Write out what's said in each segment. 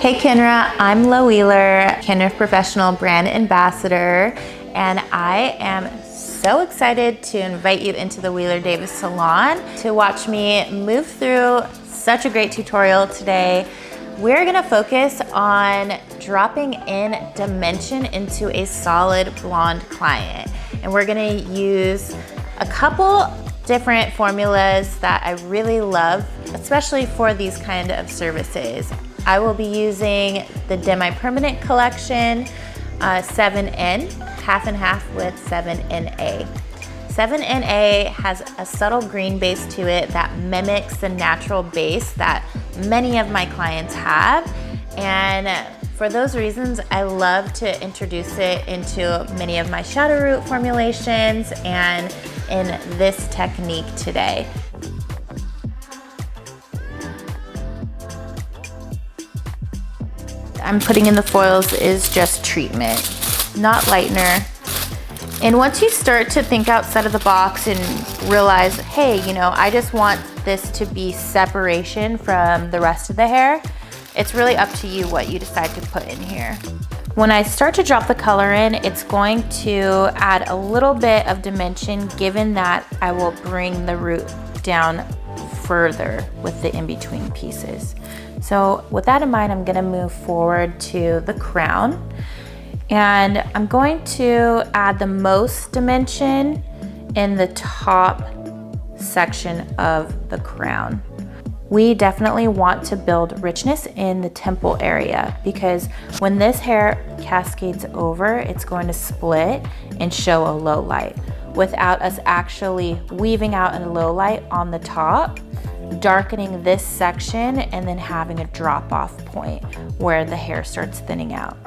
Hey Kenra, I'm Kenra Professional Brand Ambassador, and I am so excited to invite you into the Wheeler Davis Salon to watch me move through such a great tutorial today. We're gonna focus on dropping in dimension into a solid blonde client. And we're gonna use a couple different formulas that I really love, especially for these kind of services. I will be using the Demi Permanent Collection 7N, half and half with 7NA. 7NA has a subtle green base to it that mimics the natural base that many of my clients have. And for those reasons, I love to introduce it into many of my shadow root formulations and in this technique today. I'm putting in the foils is just treatment, not lightener. And once you start to think outside of the box and realize, hey, I just want this to be separation from the rest of the hair, it's really up to you what you decide to put in here. When I start to drop the color in, it's going to add a little bit of dimension, given that I will bring the root down further with the in-between pieces. So with that in mind, I'm gonna move forward to the crown, and I'm going to add the most dimension in the top section of the crown. We definitely want to build richness in the temple area, because when this hair cascades over, it's going to split and show a low light without us actually weaving out a low light on the top, darkening this section, and then having a drop-off point where the hair starts thinning out.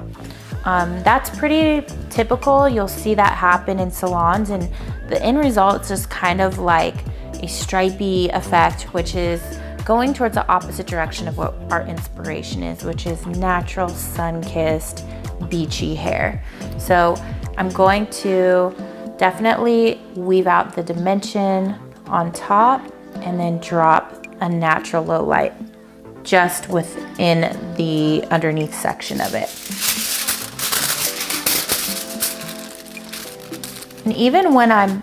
That's pretty typical. You'll see that happen in salons, and the end result is just kind of like a stripy effect, which is going towards the opposite direction of what our inspiration is, which is natural, sun-kissed, beachy hair. So I'm going to definitely weave out the dimension on top and then drop a natural low light just within the underneath section of it. And even when I'm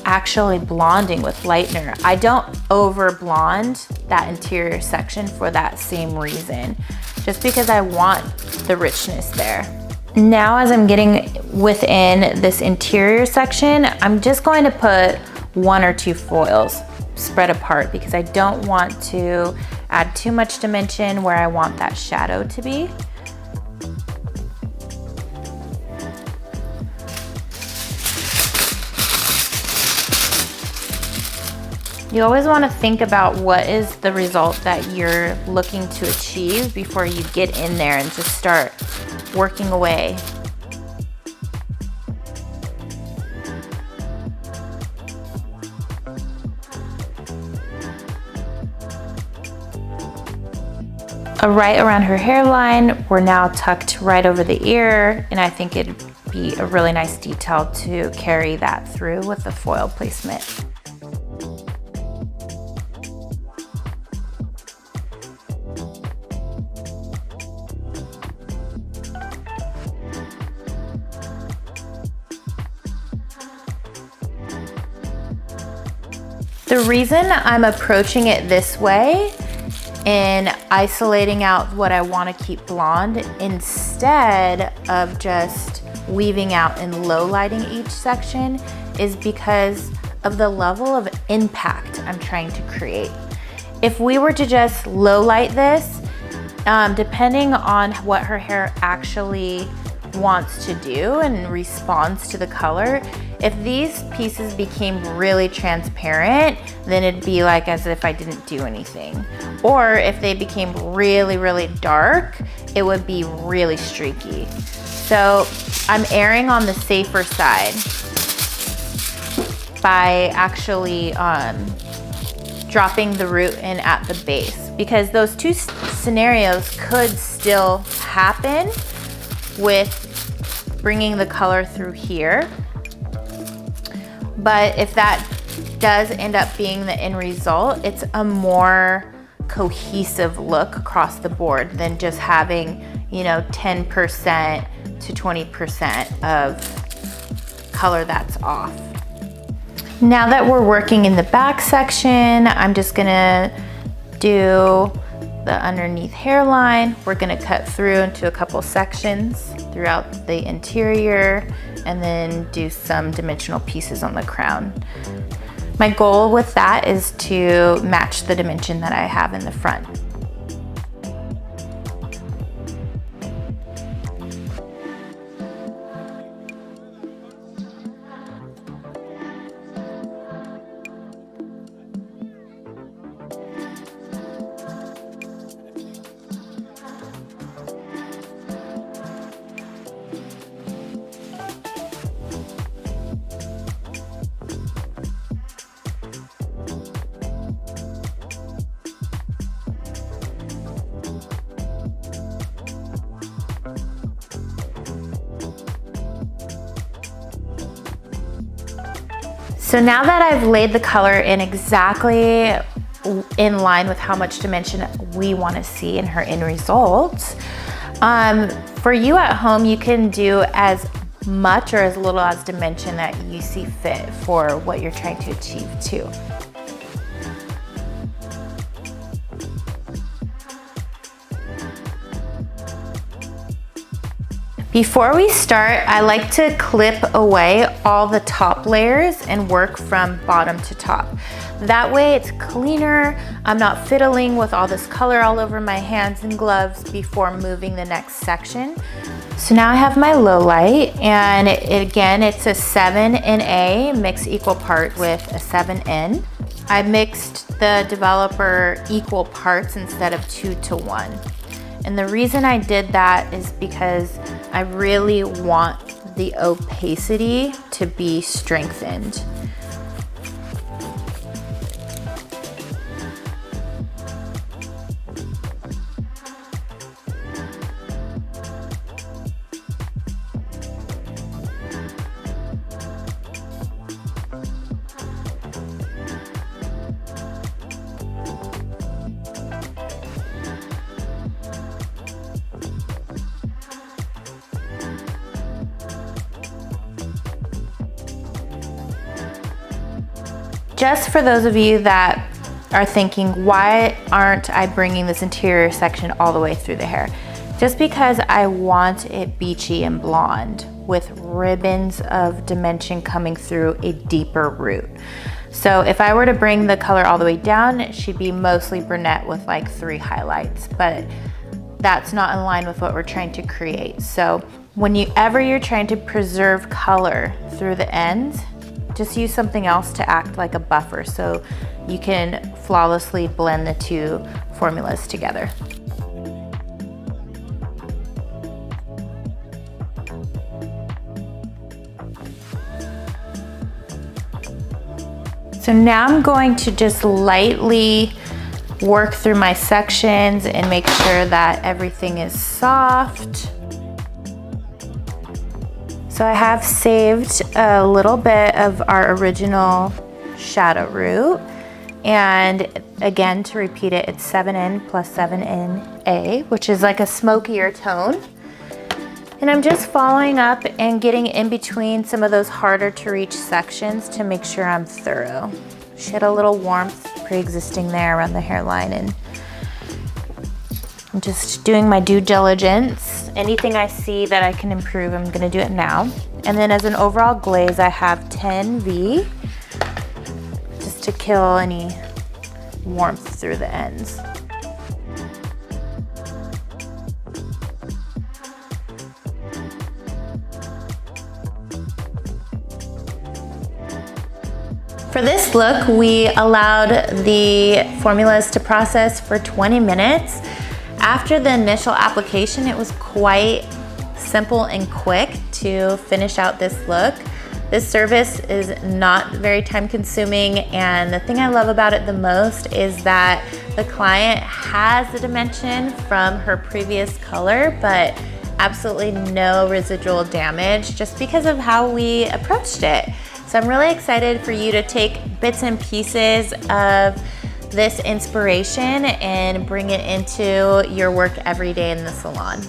actually blonding with lightener, I don't over blonde that interior section for that same reason, just because I want the richness there. Now, as I'm getting within this interior section, I'm just going to put 1 or 2 foils spread apart, because I don't want to add too much dimension where I want that shadow to be. You always want to think about what is the result that you're looking to achieve before you get in there and just start working away. Right around her hairline, we're now tucked right over the ear, and I think it'd be a really nice detail to carry that through with the foil placement. The reason I'm approaching it this way and isolating out what I want to keep blonde instead of just weaving out and low lighting each section is because of the level of impact I'm trying to create. If we were to just low light this, depending on what her hair actually wants to do and responds to the color, if these pieces became really transparent, then it'd be like as if I didn't do anything. Or if they became really, really dark, it would be really streaky. So I'm erring on the safer side by actually dropping the root in at the base, because those two scenarios could still happen with bringing the color through here. But if that does end up being the end result, it's a more cohesive look across the board than just having, you know, 10% to 20% of color that's off. Now that we're working in the back section, I'm just gonna do the underneath hairline. We're gonna cut through into a couple sections throughout the interior and then do some dimensional pieces on the crown. My goal with that is to match the dimension that I have in the front. So now that I've laid the color in exactly in line with how much dimension we want to see in her end result, for you at home, you can do as much or as little as dimension that you see fit for what you're trying to achieve too. Before we start, I like to clip away all the top layers and work from bottom to top. That way it's cleaner. I'm not fiddling with all this color all over my hands and gloves before moving the next section. So now I have my low light, and again, it's a 7 in A mixed equal parts with a 7 in. I mixed the developer equal parts instead of 2 to 1. And the reason I did that is because I really want the opacity to be strengthened. Just for those of you that are thinking, why aren't I bringing this interior section all the way through the hair? Just because I want it beachy and blonde with ribbons of dimension coming through a deeper root. So if I were to bring the color all the way down, she'd be mostly brunette with like 3 highlights, but that's not in line with what we're trying to create. So whenever you're trying to preserve color through the ends, just use something else to act like a buffer so you can flawlessly blend the two formulas together. So now I'm going to just lightly work through my sections and make sure that everything is soft. So I have saved a little bit of our original shadow root, and again, to repeat it, it's 7N plus 7N A, which is like a smokier tone. And I'm just following up and getting in between some of those harder to reach sections to make sure I'm thorough. She had a little warmth pre-existing there around the hairline, and I'm just doing my due diligence. Anything I see that I can improve, I'm gonna do it now. And then as an overall glaze, I have 10V, just to kill any warmth through the ends. For this look, we allowed the formulas to process for 20 minutes. After the initial application, it was quite simple and quick to finish out this look. This service is not very time consuming, and the thing I love about it the most is that the client has the dimension from her previous color, but absolutely no residual damage just because of how we approached it. So I'm really excited for you to take bits and pieces of this inspiration and bring it into your work every day in the salon.